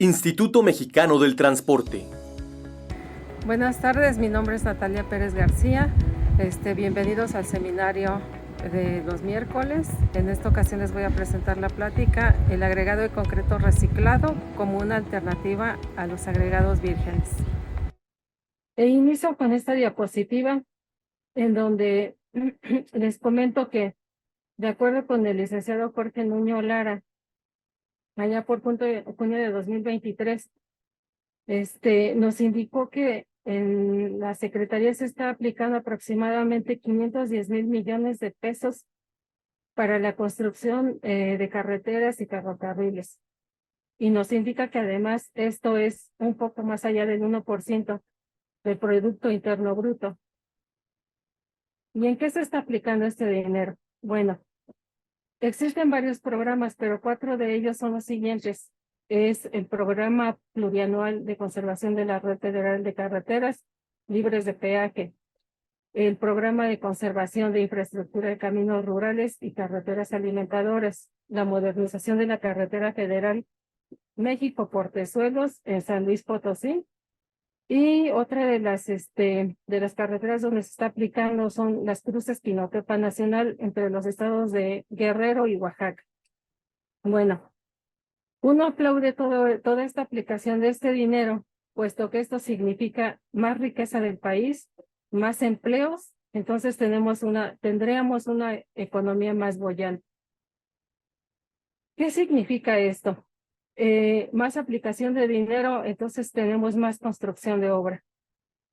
Instituto Mexicano del Transporte. Buenas tardes, mi nombre es Natalia Pérez García. Bienvenidos al seminario de los miércoles. En esta ocasión les voy a presentar la plática El agregado de concreto reciclado como una alternativa a los agregados vírgenes. Inicio con esta diapositiva en donde les comento que, de acuerdo con el licenciado Jorge Nuño Lara, allá por junio de 2023, nos indicó que en la Secretaría se está aplicando aproximadamente 510,000 millones de pesos para la construcción de carreteras y ferrocarriles. Y nos indica que además esto es un poco más allá del 1% del Producto Interno Bruto. ¿Y en qué se está aplicando este dinero? Bueno, existen varios programas, pero 4 de ellos son los siguientes. Es el Programa Plurianual de Conservación de la Red Federal de Carreteras Libres de Peaje, el Programa de Conservación de Infraestructura de Caminos Rurales y Carreteras Alimentadoras, la modernización de la Carretera Federal México-Portezuelos en San Luis Potosí, y otra de las carreteras donde se está aplicando son las cruces Pinotepa Nacional entre los estados de Guerrero y Oaxaca. Bueno, uno aplaude toda esta aplicación de este dinero, puesto que esto significa más riqueza del país, más empleos, entonces tendríamos una economía más boyante. ¿Qué significa esto? Más aplicación de dinero, entonces tenemos más construcción de obra.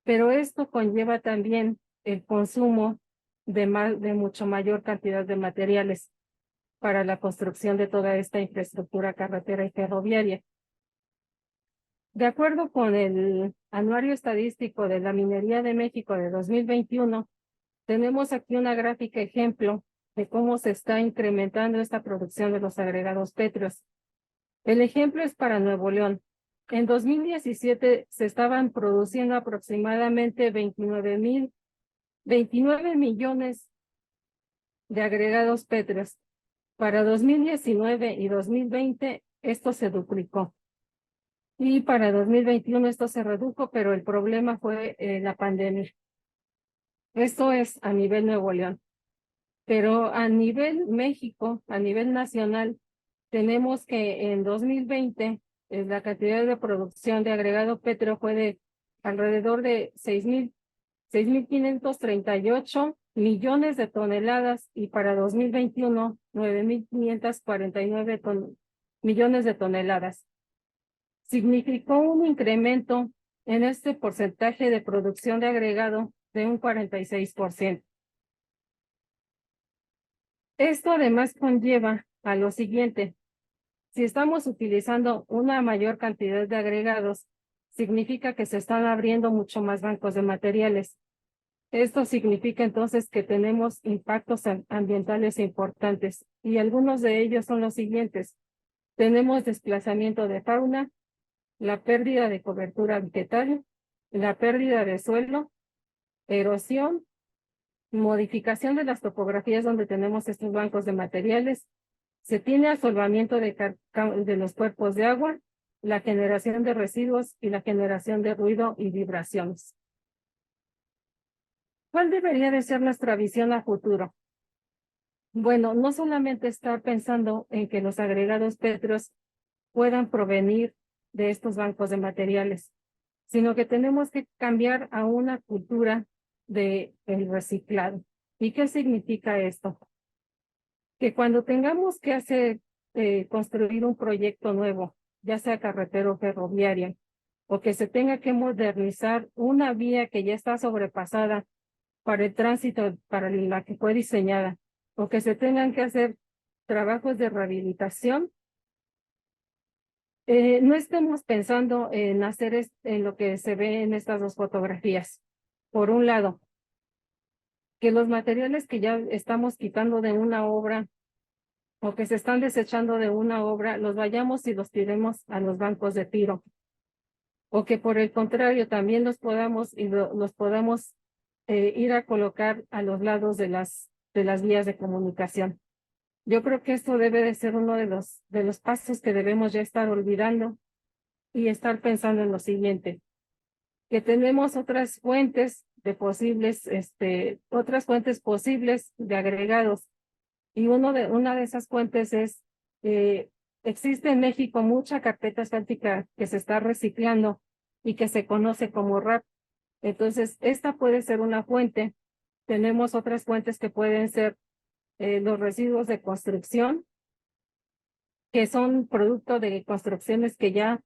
Pero esto conlleva también el consumo de mucho mayor cantidad de materiales para la construcción de toda esta infraestructura carretera y ferroviaria. De acuerdo con el Anuario Estadístico de la Minería de México de 2021, tenemos aquí una gráfica ejemplo de cómo se está incrementando esta producción de los agregados pétreos. El ejemplo es para Nuevo León. En 2017 se estaban produciendo aproximadamente 29 millones de agregados pétreos. Para 2019 y 2020 esto se duplicó. Y para 2021 esto se redujo, pero el problema fue la pandemia. Esto es a nivel Nuevo León. Pero a nivel México, a nivel nacional, tenemos que en 2020 la cantidad de producción de agregado pétreo fue de alrededor de 6,538 millones de toneladas, y para 2021, 9,549 millones de toneladas. Significó un incremento en este porcentaje de producción de agregado de un 46%. Esto además conlleva a lo siguiente: si estamos utilizando una mayor cantidad de agregados, significa que se están abriendo mucho más bancos de materiales. Esto significa entonces que tenemos impactos ambientales importantes, y algunos de ellos son los siguientes. Tenemos desplazamiento de fauna, la pérdida de cobertura vegetal, la pérdida de suelo, erosión, modificación de las topografías donde tenemos estos bancos de materiales. Se tiene asolvamiento de los cuerpos de agua, la generación de residuos y la generación de ruido y vibraciones. ¿Cuál debería de ser nuestra visión a futuro? Bueno, no solamente estar pensando en que los agregados pétreos puedan provenir de estos bancos de materiales, sino que tenemos que cambiar a una cultura del reciclado. ¿Y qué significa esto? Que cuando tengamos que construir un proyecto nuevo, ya sea carretero o ferroviaria, o que se tenga que modernizar una vía que ya está sobrepasada para el tránsito para la que fue diseñada, o que se tengan que hacer trabajos de rehabilitación, no estemos pensando en en lo que se ve en estas dos fotografías. Por un lado, que los materiales que ya estamos quitando de una obra o que se están desechando de una obra, los vayamos y los tiremos a los bancos de tiro. O que por el contrario también los podamos ir a colocar a los lados de las vías de comunicación. Yo creo que esto debe de ser uno de los pasos que debemos ya estar olvidando, y estar pensando en lo siguiente, que tenemos otras fuentes de posibles, otras fuentes posibles de agregados. Y una de esas fuentes es, existe en México mucha carpeta asfáltica que se está reciclando y que se conoce como RAP. Entonces, esta puede ser una fuente. Tenemos otras fuentes que pueden ser los residuos de construcción, que son producto de construcciones que ya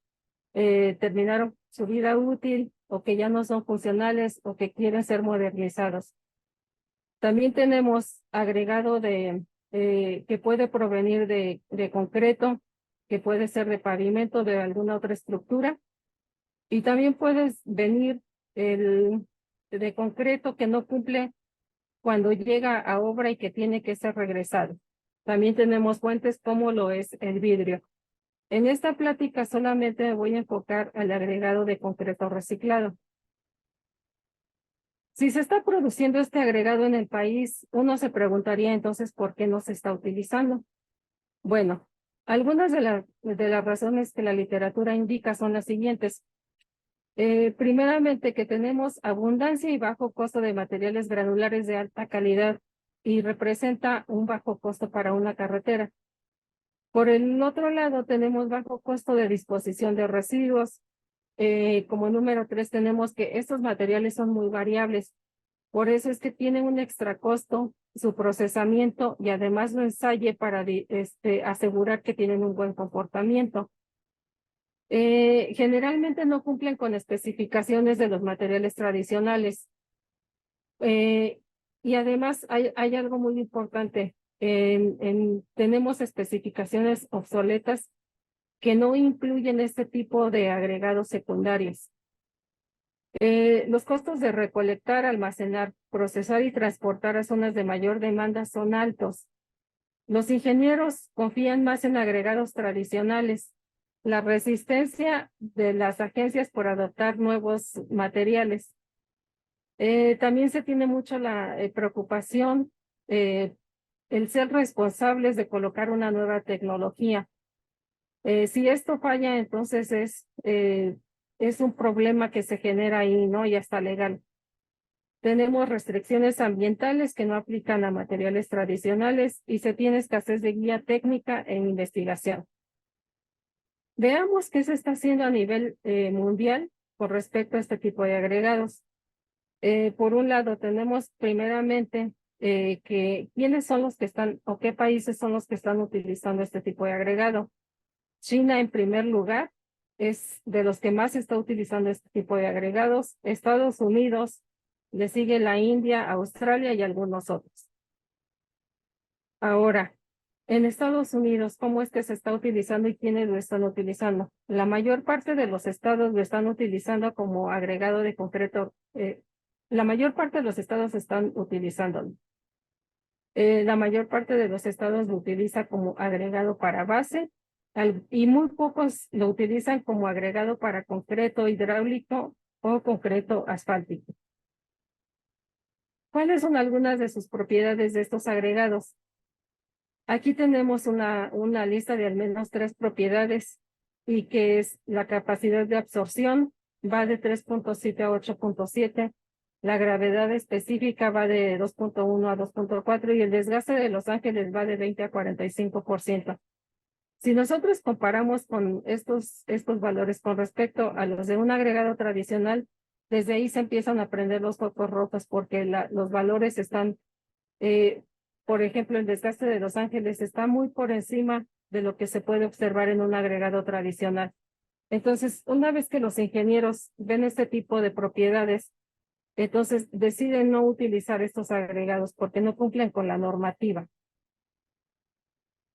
terminaron su vida útil o que ya no son funcionales o que quieren ser modernizados. También tenemos agregado que puede provenir de concreto, que puede ser de pavimento, de alguna otra estructura. Y también puede venir de concreto que no cumple cuando llega a obra y que tiene que ser regresado. También tenemos fuentes como lo es el vidrio. En esta plática solamente me voy a enfocar al agregado de concreto reciclado. Si se está produciendo este agregado en el país, uno se preguntaría entonces por qué no se está utilizando. Bueno, algunas de las razones que la literatura indica son las siguientes. Primeramente, que tenemos abundancia y bajo costo de materiales granulares de alta calidad y representa un bajo costo para una carretera. Por el otro lado, tenemos bajo costo de disposición de residuos. Como número 3, tenemos que estos materiales son muy variables. Por eso es que tienen un extra costo su procesamiento y además lo ensaye para asegurar que tienen un buen comportamiento. Generalmente no cumplen con especificaciones de los materiales tradicionales. Y además hay algo muy importante. Tenemos especificaciones obsoletas que no incluyen este tipo de agregados secundarios. Los costos de recolectar, almacenar, procesar y transportar a zonas de mayor demanda son altos. Los ingenieros confían más en agregados tradicionales. La resistencia de las agencias por adoptar nuevos materiales. También se tiene mucho la preocupación, el ser responsables de colocar una nueva tecnología. Si esto falla, entonces es un problema que se genera ahí, ¿no? Ya está legal. Tenemos restricciones ambientales que no aplican a materiales tradicionales y se tiene escasez de guía técnica en investigación. Veamos qué se está haciendo a nivel mundial con respecto a este tipo de agregados. Por un lado, tenemos primeramente quiénes son los que están o qué países son los que están utilizando este tipo de agregado. China, en primer lugar, es de los que más está utilizando este tipo de agregados. Estados Unidos, le sigue la India, Australia y algunos otros. Ahora, en Estados Unidos, ¿cómo es que se está utilizando y quiénes lo están utilizando? La mayor parte de los estados lo están utilizando como agregado de concreto. La mayor parte de los estados están utilizándolo. La mayor parte de los estados lo utiliza como agregado para base y muy pocos lo utilizan como agregado para concreto hidráulico o concreto asfáltico. ¿Cuáles son algunas de sus propiedades de estos agregados? Aquí tenemos una lista de al menos 3 propiedades y que es la capacidad de absorción, va de 3.7 a 8.7, la gravedad específica va de 2.1 a 2.4 y el desgaste de los ángeles va de 20 a 45%. Si nosotros comparamos con estos valores con respecto a los de un agregado tradicional, desde ahí se empiezan a prender los focos rojos porque los valores están, por ejemplo, el desgaste de los ángeles está muy por encima de lo que se puede observar en un agregado tradicional. Entonces, una vez que los ingenieros ven este tipo de propiedades, entonces deciden no utilizar estos agregados porque no cumplen con la normativa.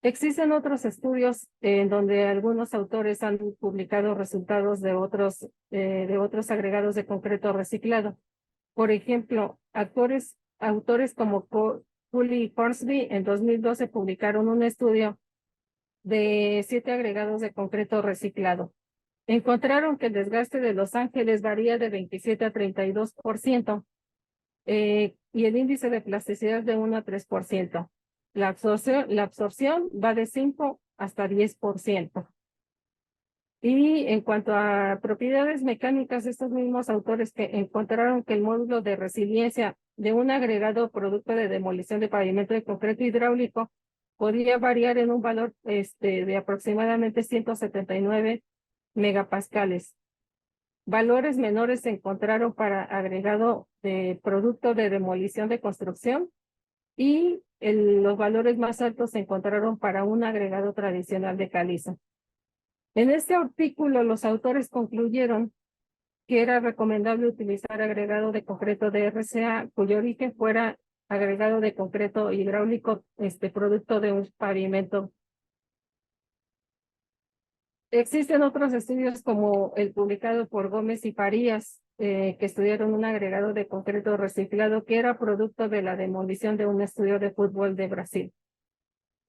Existen otros estudios en donde algunos autores han publicado resultados de otros agregados de concreto reciclado. Por ejemplo, autores como Cooley y Hornsby en 2012 publicaron un estudio de 7 agregados de concreto reciclado. Encontraron que el desgaste de los ángeles varía de 27 a 32%, y el índice de plasticidad de 1 a 3%. La absorción va de 5 hasta 10%. Y en cuanto a propiedades mecánicas, estos mismos autores que encontraron que el módulo de resiliencia de un agregado producto de demolición de pavimento de concreto hidráulico podía variar en un valor de aproximadamente 179 megapascales. Valores menores se encontraron para agregado de producto de demolición de construcción y los valores más altos se encontraron para un agregado tradicional de caliza. En este artículo, los autores concluyeron que era recomendable utilizar agregado de concreto de RCA, cuyo origen fuera agregado de concreto hidráulico, producto de un pavimento. Existen otros estudios como el publicado por Gómez y Farías, que estudiaron un agregado de concreto reciclado que era producto de la demolición de un estudio de fútbol de Brasil.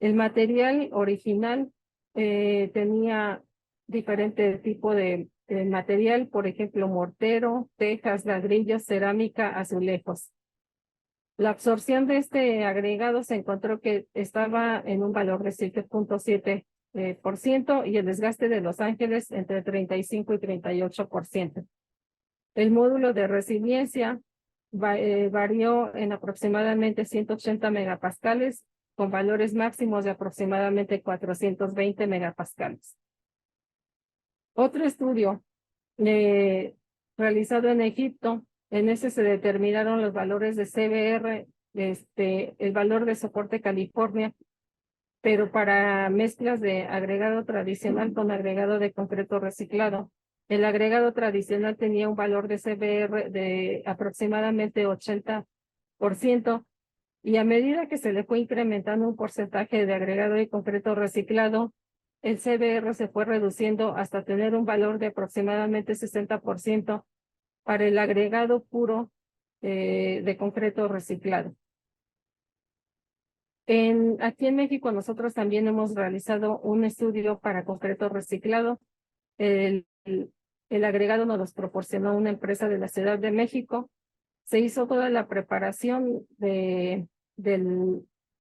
El material original tenía diferente tipo de material, por ejemplo, mortero, tejas, ladrillos, cerámica, azulejos. La absorción de este agregado se encontró que estaba en un valor de 7.7% y el desgaste de Los Ángeles entre 35 y 38%. El módulo de resiliencia varió en aproximadamente 180 megapascales con valores máximos de aproximadamente 420 megapascales. Otro estudio realizado en Egipto, en ese se determinaron los valores de CBR, el valor de soporte California, pero para mezclas de agregado tradicional con agregado de concreto reciclado. El agregado tradicional tenía un valor de CBR de aproximadamente 80%, y a medida que se le fue incrementando un porcentaje de agregado de concreto reciclado, el CBR se fue reduciendo hasta tener un valor de aproximadamente 60% para el agregado puro de concreto reciclado. Aquí en México nosotros también hemos realizado un estudio para concreto reciclado. El agregado nos los proporcionó una empresa de la Ciudad de México. Se hizo toda la preparación del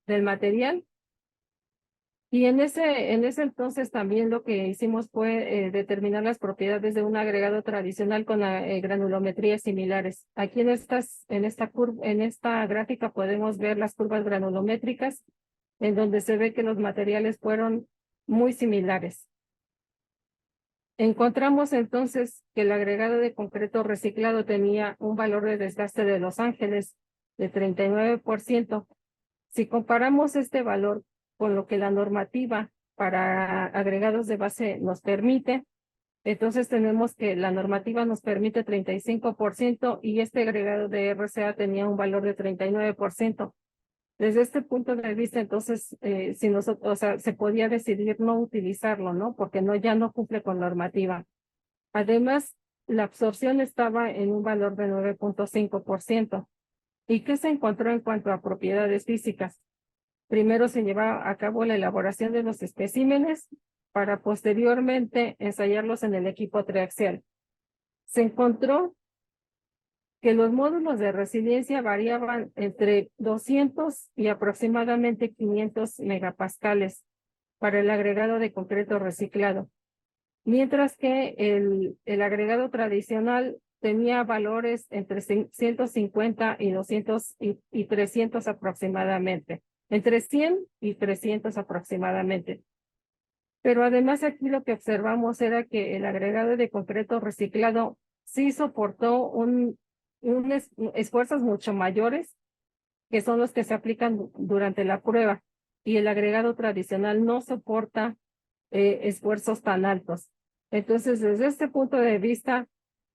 material. Y en ese entonces también lo que hicimos fue determinar las propiedades de un agregado tradicional con granulometrías similares. Aquí en esta gráfica podemos ver las curvas granulométricas, en donde se ve que los materiales fueron muy similares. Encontramos entonces que el agregado de concreto reciclado tenía un valor de desgaste de Los Ángeles de 39%. Si comparamos este valor con lo que la normativa para agregados de base nos permite, entonces tenemos que la normativa nos permite 35% y este agregado de RCA tenía un valor de 39%. Desde este punto de vista, entonces, si nosotros, o sea, se podía decidir no utilizarlo, ¿no? Porque ya no cumple con normativa. Además, la absorción estaba en un valor de 9.5%. ¿Y qué se encontró en cuanto a propiedades físicas? Primero se lleva a cabo la elaboración de los especímenes para posteriormente ensayarlos en el equipo triaxial. Se encontró que los módulos de resiliencia variaban entre 200 y aproximadamente 500 megapascales para el agregado de concreto reciclado, mientras que el agregado tradicional tenía valores entre 150 y 200 y 300 aproximadamente, entre 100 y 300 aproximadamente. Pero además aquí lo que observamos era que el agregado de concreto reciclado sí soportó esfuerzos mucho mayores, que son los que se aplican durante la prueba, y el agregado tradicional no soporta esfuerzos tan altos. Entonces, desde este punto de vista,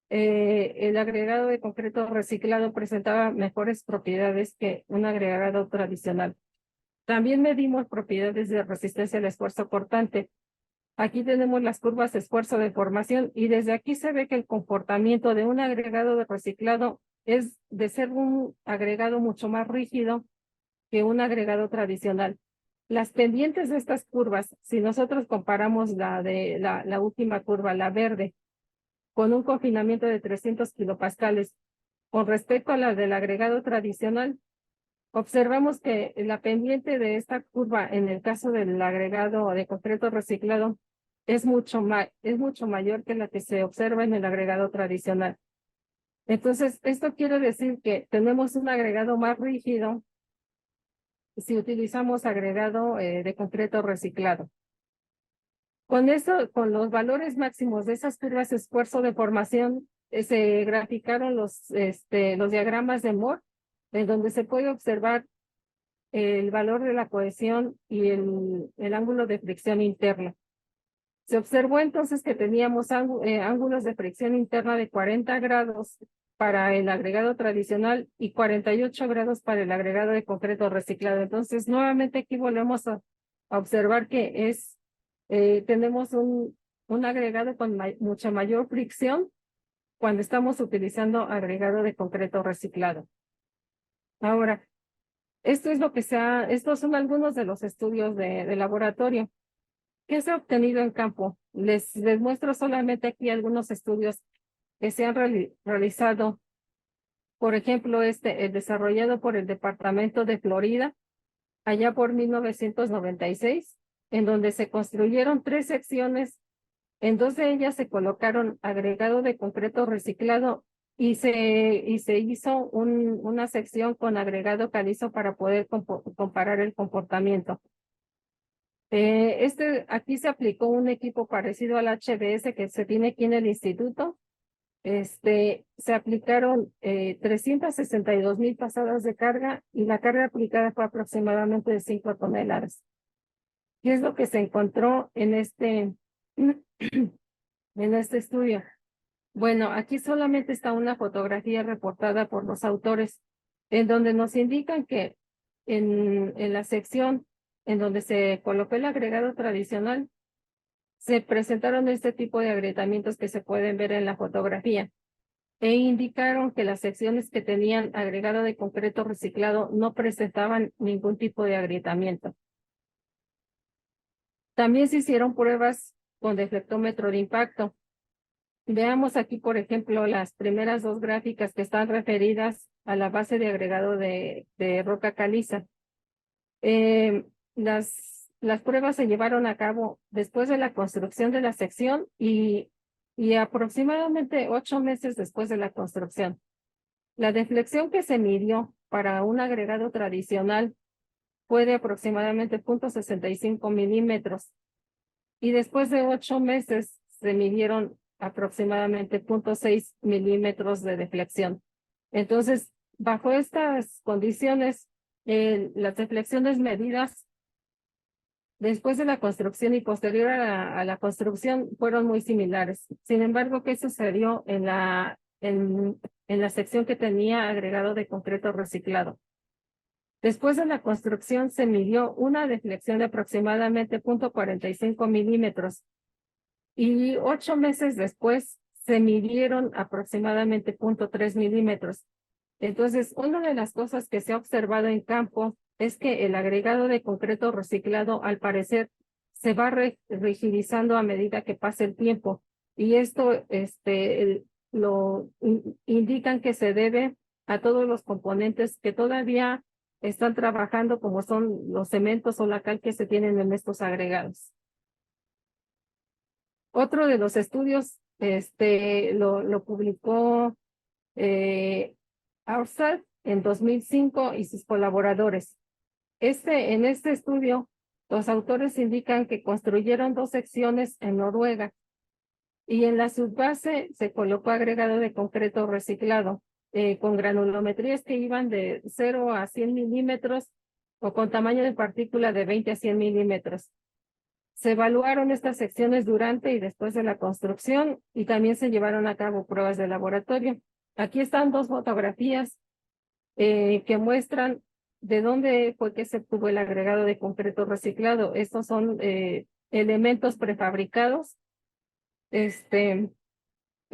el agregado de concreto reciclado presentaba mejores propiedades que un agregado tradicional. También medimos propiedades de resistencia al esfuerzo cortante. Aquí tenemos las curvas de esfuerzo de formación y desde aquí se ve que el comportamiento de un agregado de reciclado es de ser un agregado mucho más rígido que un agregado tradicional. Las pendientes de estas curvas, si nosotros comparamos la última curva, la verde, con un confinamiento de 300 kilopascales con respecto a la del agregado tradicional, observamos que la pendiente de esta curva en el caso del agregado de concreto reciclado es mucho mayor que la que se observa en el agregado tradicional. Entonces, esto quiere decir que tenemos un agregado más rígido si utilizamos agregado de concreto reciclado. Con eso, con los valores máximos de esas curvas de esfuerzo de formación, se graficaron los diagramas de Moore, en donde se puede observar el valor de la cohesión y el ángulo de fricción interna. Se observó entonces que teníamos ángulos de fricción interna de 40 grados para el agregado tradicional y 48 grados para el agregado de concreto reciclado. Entonces, nuevamente aquí volvemos a observar que tenemos un agregado con mucha mayor fricción cuando estamos utilizando agregado de concreto reciclado. Ahora, estos son algunos de los estudios de laboratorio. ¿Qué se ha obtenido en campo? Les muestro solamente aquí algunos estudios que se han realizado. Por ejemplo, el desarrollado por el Departamento de Florida, allá por 1996, en donde se construyeron 3 secciones. En 2 de ellas se colocaron agregado de concreto reciclado y se hizo una sección con agregado calizo para poder comparar el comportamiento. Aquí se aplicó un equipo parecido al HBS que se tiene aquí en el instituto. Se aplicaron 362,000 pasadas de carga y la carga aplicada fue aproximadamente de 5 toneladas. ¿Qué es lo que se encontró en este estudio? Bueno, aquí solamente está una fotografía reportada por los autores, en donde nos indican que en la sección en donde se colocó el agregado tradicional, se presentaron este tipo de agrietamientos que se pueden ver en la fotografía e indicaron que las secciones que tenían agregado de concreto reciclado no presentaban ningún tipo de agrietamiento. También se hicieron pruebas con deflectómetro de impacto. Veamos aquí, por ejemplo, las primeras 2 gráficas que están referidas a la base de agregado de roca caliza. Las pruebas se llevaron a cabo después de la construcción de la sección y aproximadamente 8 meses después de la construcción. La deflexión que se midió para un agregado tradicional fue de aproximadamente 0.65 milímetros y después de 8 meses se midieron aproximadamente 0.6 milímetros de deflexión. Entonces, bajo estas condiciones, las deflexiones medidas después de la construcción y posterior a la construcción fueron muy similares. Sin embargo, ¿qué sucedió en la sección que tenía agregado de concreto reciclado? Después de la construcción se midió una deflexión de aproximadamente 0.45 milímetros y 8 meses después se midieron aproximadamente 0.3 milímetros. Entonces, una de las cosas que se ha observado en campo es que el agregado de concreto reciclado, al parecer, se va rigidizando a medida que pasa el tiempo. Y esto lo indican que se debe a todos los componentes que todavía están trabajando, como son los cementos o la cal que se tienen en estos agregados. Otro de los estudios lo publicó Aursad en 2005 y sus colaboradores. En este estudio, los autores indican que construyeron 2 secciones en Noruega y en la subbase se colocó agregado de concreto reciclado con granulometrías que iban de 0 a 100 milímetros o con tamaño de partícula de 20 a 100 milímetros. Se evaluaron estas secciones durante y después de la construcción y también se llevaron a cabo pruebas de laboratorio. Aquí están 2 fotografías que muestran de dónde fue que se obtuvo el agregado de concreto reciclado. Estos son elementos prefabricados, que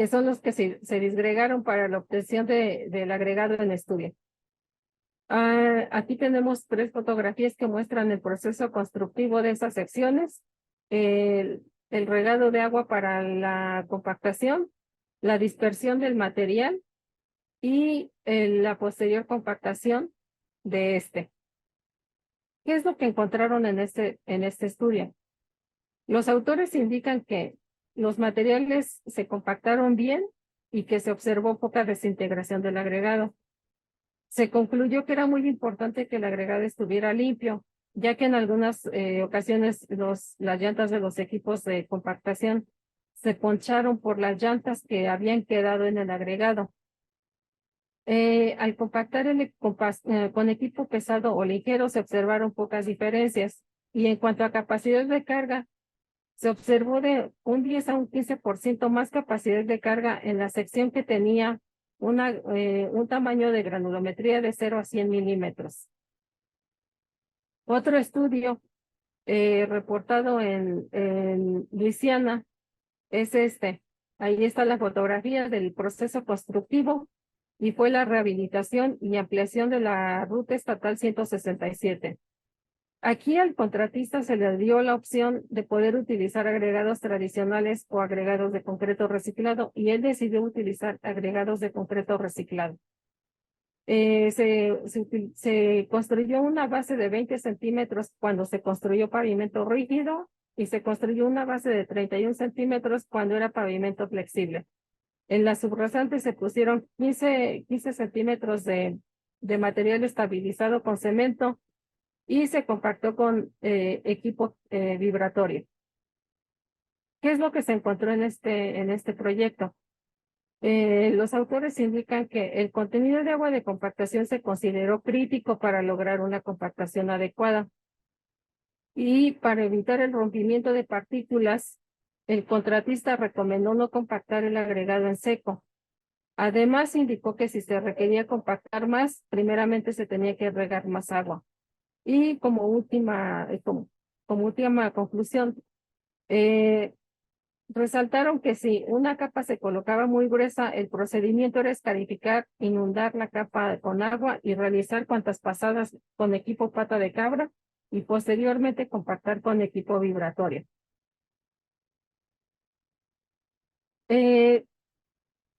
son los que se disgregaron para la obtención del agregado en estudio. Aquí tenemos 3 fotografías que muestran el proceso constructivo de esas secciones, el regado de agua para la compactación, la dispersión del material y la posterior compactación de ¿Qué es lo que encontraron en este estudio? Los autores indican que los materiales se compactaron bien y que se observó poca desintegración del agregado. Se concluyó que era muy importante que el agregado estuviera limpio, ya que en algunas ocasiones las llantas de los equipos de compactación se poncharon por las llantas que habían quedado en el agregado. Al compactar con equipo pesado o ligero se observaron pocas diferencias, y en cuanto a capacidad de carga, se observó de un 10 a un 15% más capacidad de carga en la sección que tenía un tamaño de granulometría de 0 a 100 milímetros. Otro estudio reportado en Luisiana es este. Ahí está la fotografía del proceso constructivo y fue la rehabilitación y ampliación de la ruta estatal 167. Aquí al contratista se le dio la opción de poder utilizar agregados tradicionales o agregados de concreto reciclado, y él decidió utilizar agregados de concreto reciclado. Se construyó una base de 20 centímetros cuando se construyó pavimento rígido, y se construyó una base de 31 centímetros cuando era pavimento flexible. En las subrasantes se pusieron 15 centímetros de material estabilizado con cemento, y se compactó con equipo vibratorio. ¿Qué es lo que se encontró en este proyecto? Los autores indican que el contenido de agua de compactación se consideró crítico para lograr una compactación adecuada. Y para evitar el rompimiento de partículas, el contratista recomendó no compactar el agregado en seco. Además, indicó que si se requería compactar más, primeramente se tenía que regar más agua. Y como última conclusión, resaltaron que si una capa se colocaba muy gruesa, el procedimiento era escarificar, inundar la capa con agua y realizar cuantas pasadas con equipo pata de cabra, y posteriormente compactar con equipo vibratorio.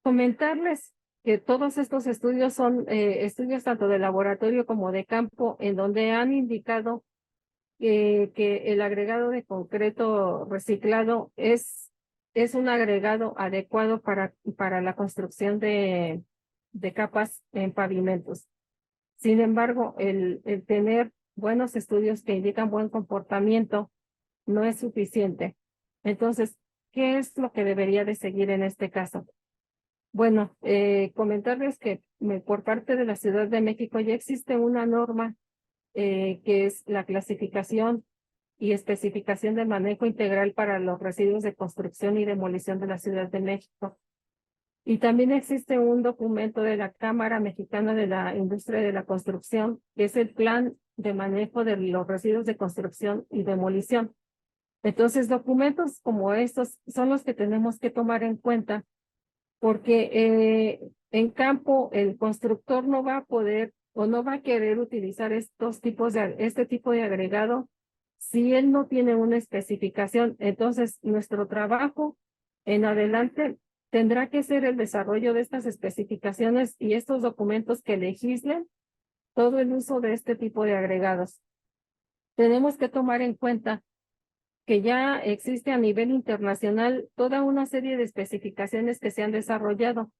Comentarles que todos estos estudios son estudios tanto de laboratorio como de campo, en donde han indicado que el agregado de concreto reciclado es un agregado adecuado para la construcción de capas en pavimentos. Sin embargo, el tener buenos estudios que indican buen comportamiento no es suficiente. Entonces, ¿qué es lo que debería de seguir en este caso? Bueno, comentarles que por parte de la Ciudad de México ya existe una norma que es la clasificación y especificación de manejo integral para los residuos de construcción y demolición de la Ciudad de México. Y también existe un documento de la Cámara Mexicana de la Industria de la Construcción, que es el Plan de Manejo de los Residuos de Construcción y Demolición. Entonces, documentos como estos son los que tenemos que tomar en cuenta, porque en campo el constructor no va a poder o no va a querer utilizar este tipo de agregado si él no tiene una especificación. Entonces, nuestro trabajo en adelante tendrá que ser el desarrollo de estas especificaciones y estos documentos que legislen todo el uso de este tipo de agregados. Tenemos que tomar en cuenta que ya existe a nivel internacional toda una serie de especificaciones que se han desarrollado.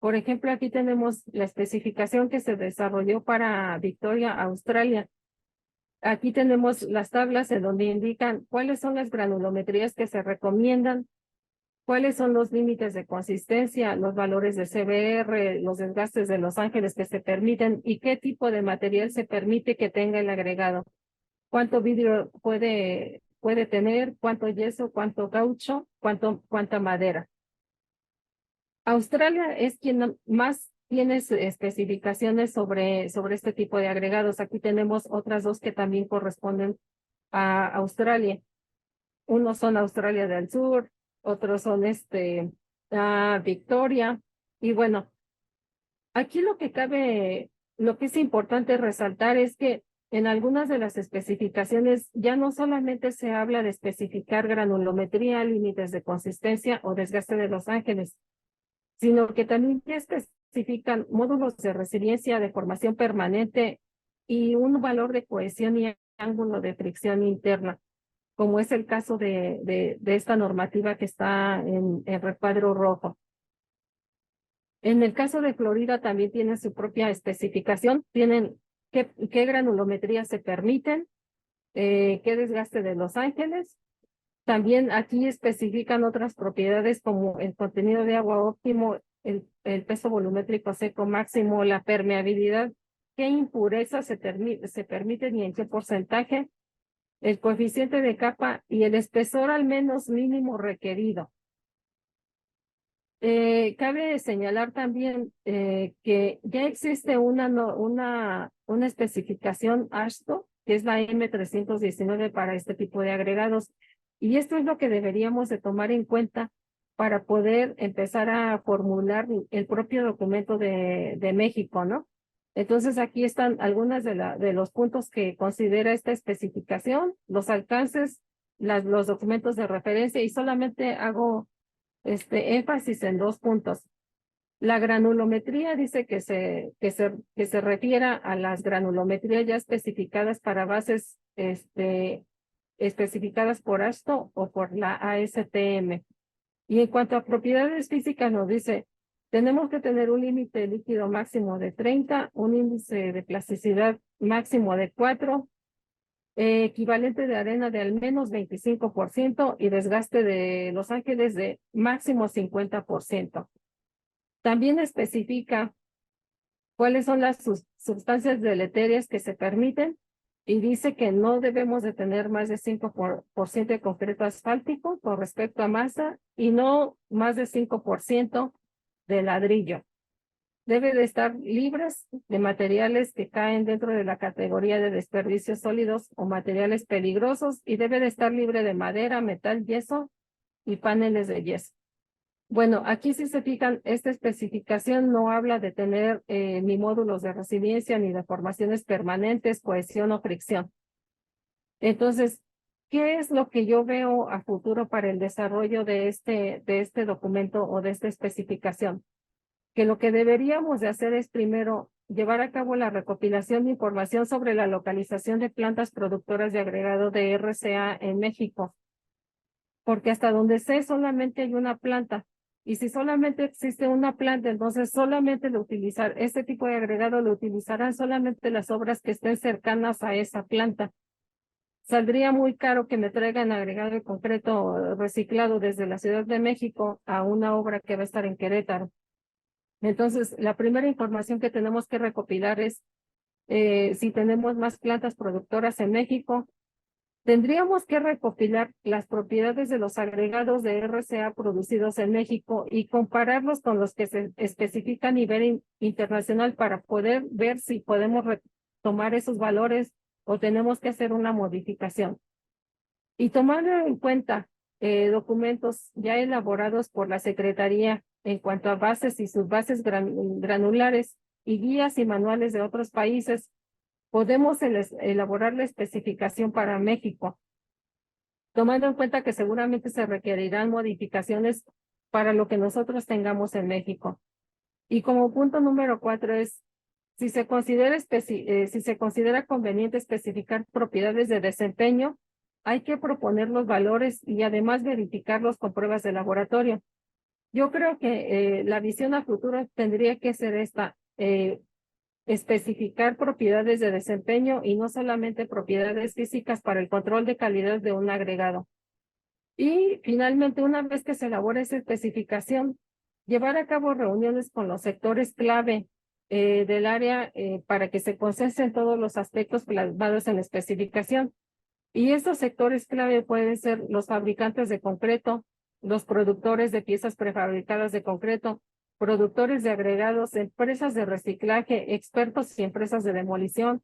Por ejemplo, aquí tenemos la especificación que se desarrolló para Victoria, Australia. Aquí tenemos las tablas en donde indican cuáles son las granulometrías que se recomiendan, cuáles son los límites de consistencia, los valores de CBR, los desgastes de Los Ángeles que se permiten y qué tipo de material se permite que tenga el agregado. Cuánto vidrio puede tener, cuánto yeso, cuánto caucho, cuánta madera. Australia es quien más tiene especificaciones sobre este tipo de agregados. Aquí tenemos otras dos que también corresponden a Australia. Unos son Australia del Sur, otros son Victoria. Y bueno, aquí lo que es importante resaltar es que en algunas de las especificaciones ya no solamente se habla de especificar granulometría, límites de consistencia o desgaste de Los Ángeles, sino que también ya especifican módulos de resiliencia, de formación permanente y un valor de cohesión y ángulo de fricción interna. como es el caso de esta normativa que está en recuadro rojo. En el caso de Florida también tienen su propia especificación, tienen qué granulometría se permiten, qué desgaste de Los Ángeles. También aquí especifican otras propiedades como el contenido de agua óptimo, el peso volumétrico seco máximo, la permeabilidad, qué impurezas se permiten y en qué porcentaje, el coeficiente de capa y el espesor al menos mínimo requerido. Cabe señalar también que ya existe una especificación AASHTO, que es la M319 para este tipo de agregados, y esto es lo que deberíamos de tomar en cuenta para poder empezar a formular el propio documento de México, ¿no? Entonces aquí están algunas de los puntos que considera esta especificación, los alcances, los documentos de referencia, y solamente hago énfasis en 2 puntos. La granulometría dice que se refiera a las granulometrías ya especificadas para bases especificadas por AASHTO o por la ASTM. Y en cuanto a propiedades físicas nos dice, tenemos que tener un límite líquido máximo de 30, un índice de plasticidad máximo de 4, equivalente de arena de al menos 25% y desgaste de Los Ángeles de máximo 50%. También especifica cuáles son las sustancias deleterias que se permiten y dice que no debemos de tener más de 5% de concreto asfáltico con respecto a masa y no más de 5% de ladrillo. Debe de estar libres de materiales que caen dentro de la categoría de desperdicios sólidos o materiales peligrosos y debe de estar libre de madera, metal, yeso y paneles de yeso. Bueno, aquí si se fijan, esta especificación no habla de tener ni módulos de resiliencia ni de formaciones permanentes, cohesión o fricción. Entonces, ¿qué es lo que yo veo a futuro para el desarrollo de este documento o de esta especificación? Que lo que deberíamos de hacer es primero llevar a cabo la recopilación de información sobre la localización de plantas productoras de agregado de RCA en México, porque hasta donde sé solamente hay una planta, y si solamente existe una planta, entonces solamente este tipo de agregado lo utilizarán solamente las obras que estén cercanas a esa planta. Saldría muy caro que me traigan agregado de concreto reciclado desde la Ciudad de México a una obra que va a estar en Querétaro. Entonces, la primera información que tenemos que recopilar es si tenemos más plantas productoras en México. Tendríamos que recopilar las propiedades de los agregados de RCA producidos en México y compararlos con los que se especifican a nivel internacional para poder ver si podemos tomar esos valores o tenemos que hacer una modificación. Y tomando en cuenta documentos ya elaborados por la Secretaría en cuanto a bases y subbases granulares y guías y manuales de otros países, podemos elaborar la especificación para México, tomando en cuenta que seguramente se requerirán modificaciones para lo que nosotros tengamos en México. Y como punto número 4 es, si se considera conveniente especificar propiedades de desempeño, hay que proponer los valores y además verificarlos con pruebas de laboratorio. Yo creo que la visión a futuro tendría que ser esta, especificar propiedades de desempeño y no solamente propiedades físicas para el control de calidad de un agregado. Y finalmente, una vez que se elabore esa especificación, llevar a cabo reuniones con los sectores clave del área para que se concentren todos los aspectos plasmados en la especificación. Y estos sectores clave pueden ser los fabricantes de concreto, los productores de piezas prefabricadas de concreto, productores de agregados, empresas de reciclaje, expertos y empresas de demolición,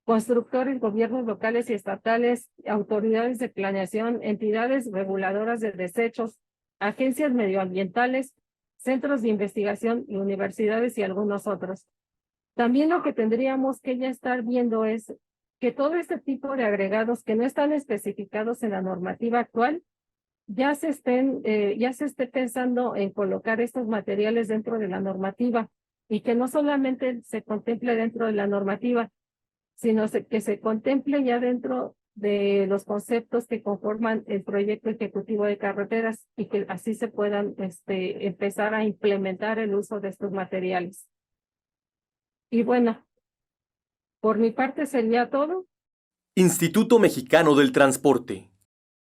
constructores, gobiernos locales y estatales, autoridades de planeación, entidades reguladoras de desechos, agencias medioambientales, centros de investigación y universidades y algunos otros. También lo que tendríamos que ya estar viendo es que todo este tipo de agregados que no están especificados en la normativa actual, ya se esté pensando en colocar estos materiales dentro de la normativa y que no solamente se contemple dentro de la normativa, sino que se contemple ya dentro de los conceptos que conforman el proyecto ejecutivo de carreteras y que así se puedan empezar a implementar el uso de estos materiales. Y bueno, por mi parte sería todo. Instituto Mexicano del Transporte.